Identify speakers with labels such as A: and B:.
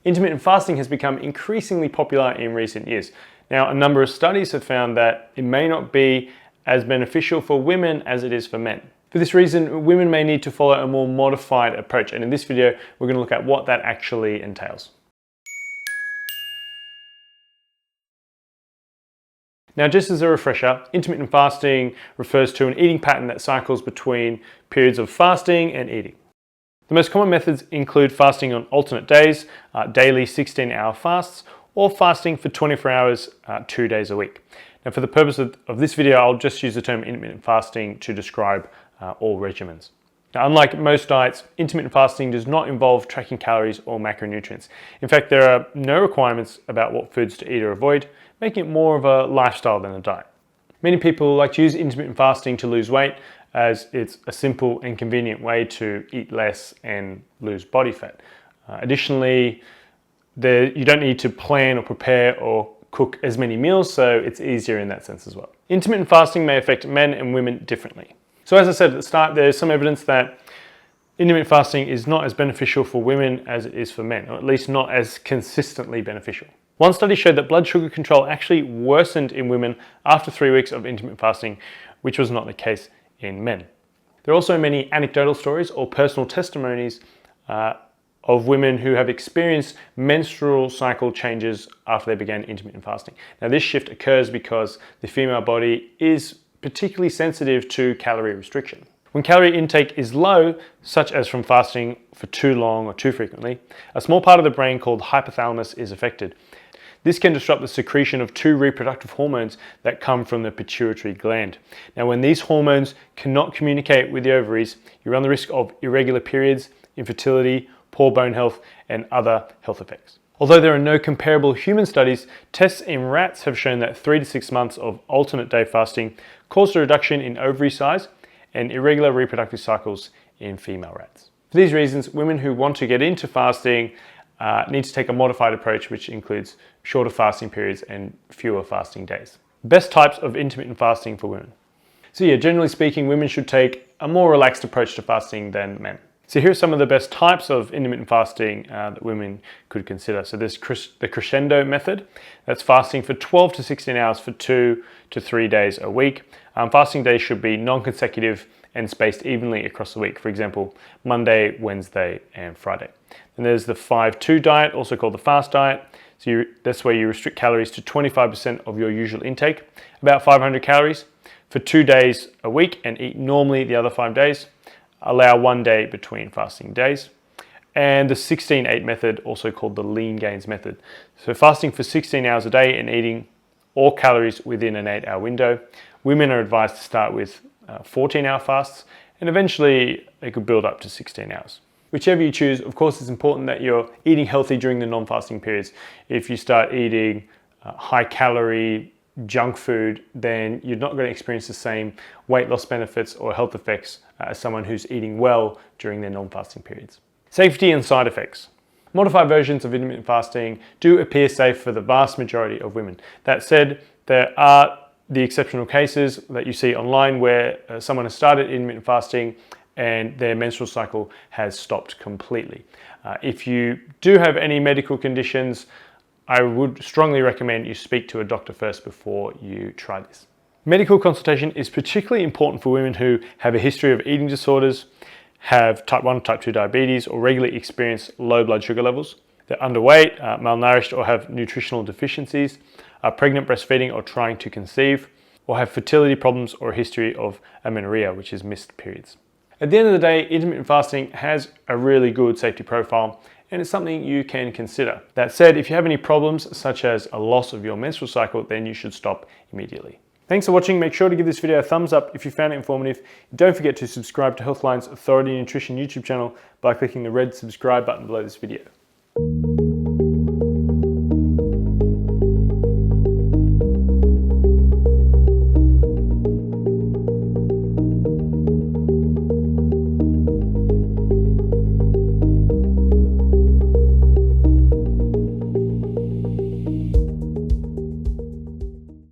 A: intermittent fasting has become increasingly popular in recent years. Now, a number of studies have found that it may not be as beneficial for women as it is for men. For this reason, women may need to follow a more modified approach, and in this video, we're going to look at what that actually entails. Now, just as a refresher, intermittent fasting refers to an eating pattern that cycles between periods of fasting and eating. The most common methods include fasting on alternate days, daily 16-hour fasts, or fasting for 24 hours, 2 days a week. Now, for the purpose of this video, I'll just use the term intermittent fasting to describe all regimens. Now, unlike most diets, intermittent fasting does not involve tracking calories or macronutrients. In fact, there are no requirements about what foods to eat or avoid, making it more of a lifestyle than a diet. Many people like to use intermittent fasting to lose weight, as it's a simple and convenient way to eat less and lose body fat. Additionally, you don't need to plan or prepare or cook as many meals, so it's easier in that sense as well. Intermittent fasting may affect men and women differently. So as I said at the start, there's some evidence that intermittent fasting is not as beneficial for women as it is for men, or at least not as consistently beneficial. One study showed that blood sugar control actually worsened in women after 3 weeks of intermittent fasting, which was not the case in men. There are also many anecdotal stories or personal testimonies of women who have experienced menstrual cycle changes after they began intermittent fasting. Now, this shift occurs because the female body is particularly sensitive to calorie restriction. When calorie intake is low, such as from fasting for too long or too frequently, a small part of the brain called hypothalamus is affected. This can disrupt the secretion of 2 reproductive hormones that come from the pituitary gland. Now, when these hormones cannot communicate with the ovaries, you run the risk of irregular periods, infertility, poor bone health, and other health effects. Although there are no comparable human studies, tests in rats have shown that 3 to 6 months of alternate day fasting caused a reduction in ovary size and irregular reproductive cycles in female rats. For these reasons, women who want to get into fasting need to take a modified approach, which includes shorter fasting periods and fewer fasting days. Best types of intermittent fasting for women. So yeah, generally speaking, women should take a more relaxed approach to fasting than men. So here are some of the best types of intermittent fasting that women could consider. So there's the crescendo method. That's fasting for 12 to 16 hours for 2 to 3 days a week. Fasting days should be non-consecutive and spaced evenly across the week. For example, Monday, Wednesday, and Friday. And there's the 5-2 diet, also called the fast diet. So that's where you restrict calories to 25% of your usual intake, about 500 calories, for 2 days a week and eat normally the other 5 days. Allow 1 day between fasting days. And the 16-8 method, also called the lean gains method. So fasting for 16 hours a day and eating all calories within an 8-hour window. Women are advised to start with 14-hour fasts, and eventually they could build up to 16 hours. Whichever you choose, of course, it's important that you're eating healthy during the non-fasting periods. If you start eating high-calorie junk food, then you're not going to experience the same weight loss benefits or health effects as someone who's eating well during their non-fasting periods. Safety and side effects. Modified versions of intermittent fasting do appear safe for the vast majority of women. That said, there are the exceptional cases that you see online where someone has started intermittent fasting and their menstrual cycle has stopped completely. If you do have any medical conditions, I would strongly recommend you speak to a doctor first before you try this. Medical consultation is particularly important for women who have a history of eating disorders, have type 1, type 2 diabetes, or regularly experience low blood sugar levels. They're underweight, malnourished, or have nutritional deficiencies, are pregnant, breastfeeding, or trying to conceive, or have fertility problems or a history of amenorrhea, which is missed periods. At the end of the day, intermittent fasting has a really good safety profile, and it's something you can consider. That said, if you have any problems such as a loss of your menstrual cycle, then you should stop immediately. Thanks for watching. Make sure to give this video a thumbs up if you found it informative. Don't forget to subscribe to Healthline's Authority Nutrition YouTube channel by clicking the red subscribe button below this video.